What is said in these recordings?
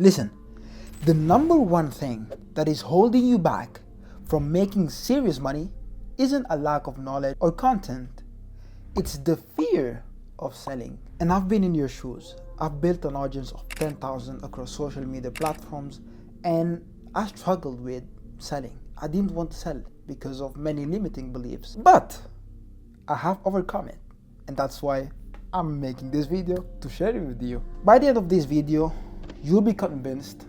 Listen, the number one thing that is holding you back from making serious money isn't a lack of knowledge or content. It's the fear of selling. And I've been in your shoes. I've built an audience of 10,000 across social media platforms, and I struggled with selling. I didn't want to sell because of many limiting beliefs. But I have overcome it. And that's why I'm making this video to share it with you. By the end of this video, you'll be convinced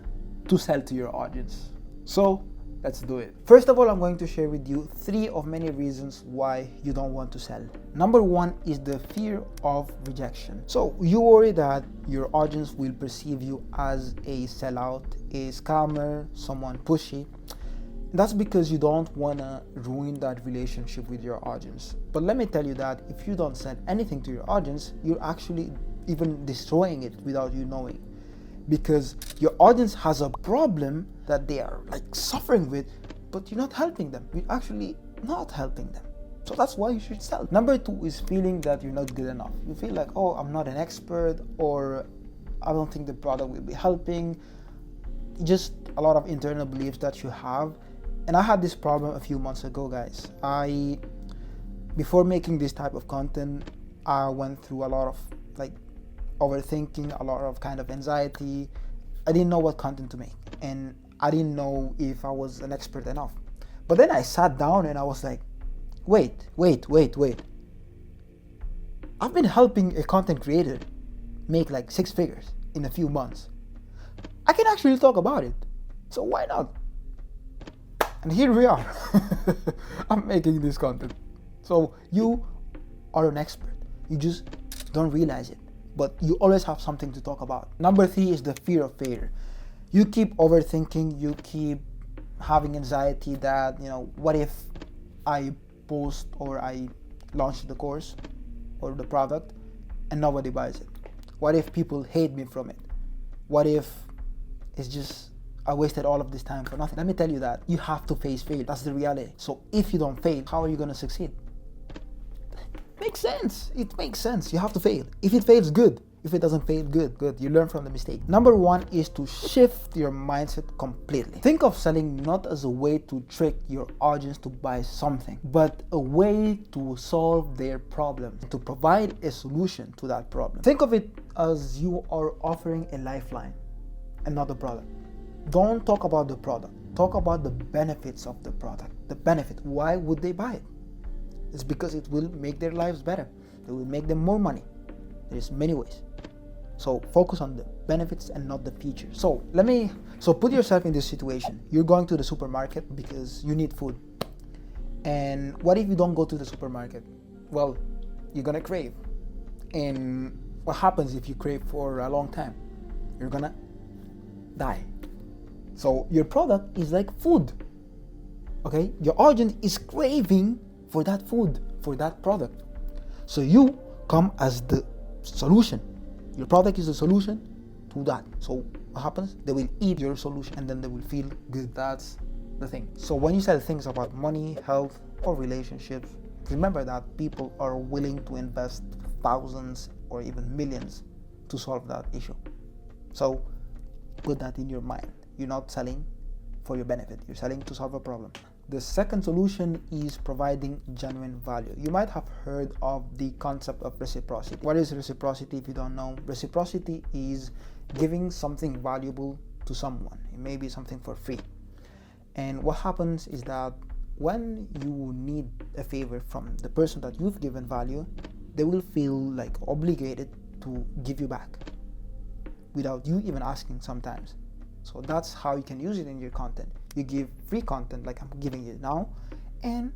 to sell to your audience. So let's do it. First of all, I'm going to share with you 3 of many reasons why you don't want to sell. Number 1 is the fear of rejection. So you worry that your audience will perceive you as a sellout, a scammer, someone pushy. That's because you don't want to ruin that relationship with your audience. But let me tell you that if you don't sell anything to your audience, you're actually even destroying it without you knowing. Because your audience has a problem that they are suffering with, but you're not helping them. You're actually not helping them. So that's why you should sell. Number 2 is feeling that you're not good enough. You feel like, oh, I'm not an expert, or I don't think the product will be helping. Just a lot of internal beliefs that you have. And I had this problem a few months ago, guys. Before making this type of content, I went through a lot of overthinking, a lot of kind of anxiety. I didn't know what content to make, and I didn't know if I was an expert enough. But then I sat down and I was like, wait. I've been helping a content creator make 6 figures in a few months. I can actually talk about it. So why not? And here we are. I'm making this content. So you are an expert. You just don't realize it. But you always have something to talk about. Number 3 is the fear of failure. You keep overthinking, you keep having anxiety that, what if I post or I launch the course or the product and nobody buys it? What if people hate me from it? What if it's just I wasted all of this time for nothing? Let me tell you that you have to face failure. That's the reality. So if you don't fail, how are you going to succeed? Makes sense. It makes sense. You have to fail. If it fails, good. If it doesn't fail, good. You learn from the mistake. Number 1 is to shift your mindset completely. Think of selling not as a way to trick your audience to buy something, but a way to solve their problem, to provide a solution to that problem. Think of it as you are offering a lifeline and not a product. Don't talk about the product. Talk about the benefits of the product. The benefit. Why would they buy it? It's because it will make their lives better. It will make them more money. There's many ways. So focus on the benefits and not the features. So put yourself in this situation. You're going to the supermarket because you need food. And what if you don't go to the supermarket? Well, you're gonna crave. And what happens if you crave for a long time? You're gonna die. So your product is like food. Okay? Your audience is craving for that food, for that product. So you come as the solution. Your product is the solution to that. So what happens? They will eat your solution and then they will feel good. That's the thing. So when you sell things about money, health, or relationships, remember that people are willing to invest thousands or even millions to solve that issue. So put that in your mind. You're not selling for your benefit. You're selling to solve a problem. The second solution is providing genuine value. You might have heard of the concept of reciprocity. What is reciprocity if you don't know? Reciprocity is giving something valuable to someone. It may be something for free. And what happens is that when you need a favor from the person that you've given value, they will feel obligated to give you back without you even asking sometimes. So that's how you can use it in your content. You give free content like I'm giving you now, and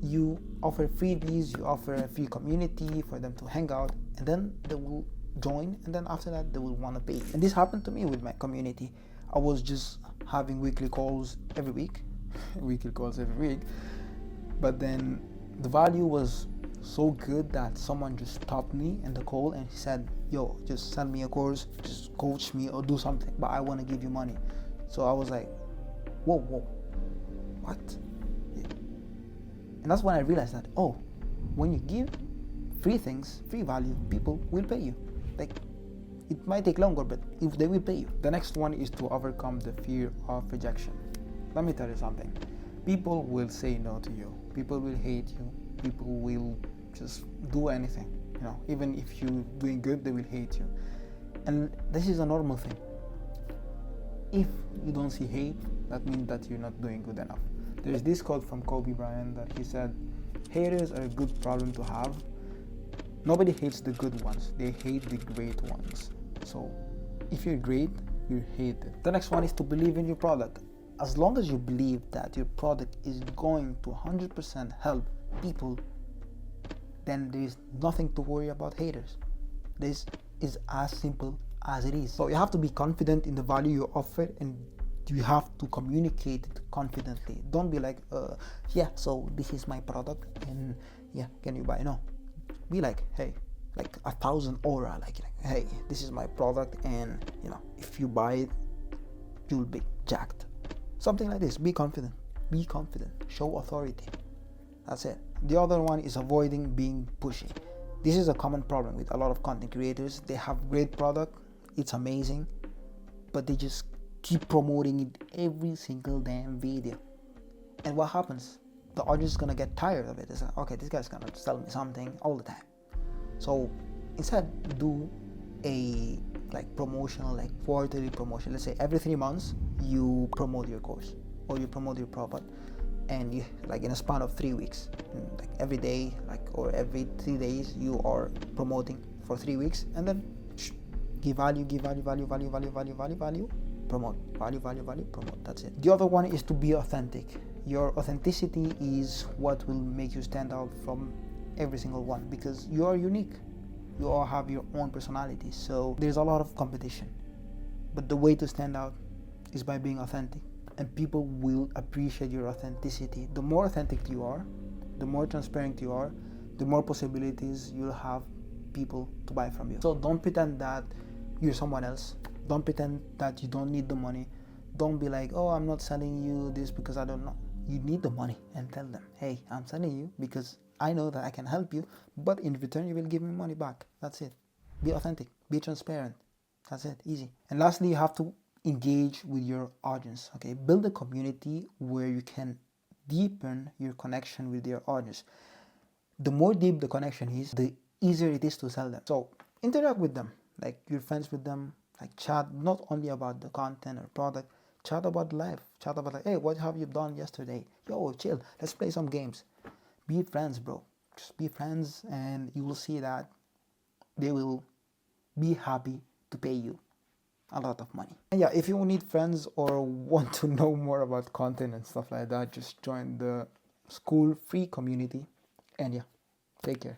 you offer freebies, you offer a free community for them to hang out, and then they will join, and then after that they will want to pay. And this happened to me with my community. I was just having weekly calls every week, but then the value was so good that someone just stopped me in the call and he said, yo, just send me a course, just coach me or do something, but I want to give you money. So I was like, whoa, what? And that's when I realized that, when you give free things, free value, people will pay you. It might take longer, but if they will pay you. The next one is to overcome the fear of rejection. Let me tell you something. People will say no to you. People will hate you. People will just do anything. Even if you're doing good, they will hate you. And this is a normal thing. If you don't see hate, that means that you're not doing good enough. There's this quote from Kobe Bryant that he said, haters are a good problem to have. Nobody hates the good ones. They hate the great ones. So if you're great, you're hated. The next one is to believe in your product. As long as you believe that your product is going to 100% help people, then there is nothing to worry about haters. This is as simple as it is. So you have to be confident in the value you offer, and you have to communicate it confidently. Don't be like, so this is my product, and can you buy? No. Be like, hey, like 1,000 aura, like, hey, this is my product, and if you buy it, you'll be jacked. Something like this. Be confident. Be confident. Show authority. That's it. The other one is avoiding being pushy. This is a common problem with a lot of content creators. They have great product, it's amazing, but they just keep promoting it every single damn video. And what happens? The audience is gonna get tired of it. It's like, okay, this guy's gonna sell me something all the time. So instead, do a promotional, quarterly promotion. Let's say every 3 months you promote your course or you promote your product, and you in a span of 3 weeks, every day, or every 3 days, you are promoting for 3 weeks, and then give value, promote, value, promote. That's it. The other one is to be authentic. Your authenticity is what will make you stand out from every single one, because you are unique. You all have your own personality. So there's a lot of competition, but the way to stand out is by being authentic, and people will appreciate your authenticity. The more authentic you are, the more transparent you are, the more possibilities you'll have people to buy from you. So don't pretend that you're someone else. Don't pretend that you don't need the money. Don't be like, oh, I'm not selling you this because I don't know. You need the money, and tell them, hey, I'm selling you because I know that I can help you, but in return you will give me money back. That's it. Be authentic. Be transparent. That's it. Easy. And lastly, you have to engage with your audience. Okay, build a community where you can deepen your connection with your audience. The more deep the connection is, the easier it is to sell them. So interact with them, you're friends with them, chat not only about the content or product, chat about life, chat about hey, what have you done yesterday? Yo, chill, let's play some games. Be friends, bro. Just be friends, and you will see that they will be happy to pay you a lot of money. And if you need friends or want to know more about content and stuff like that, just join the Skool free community. And take care.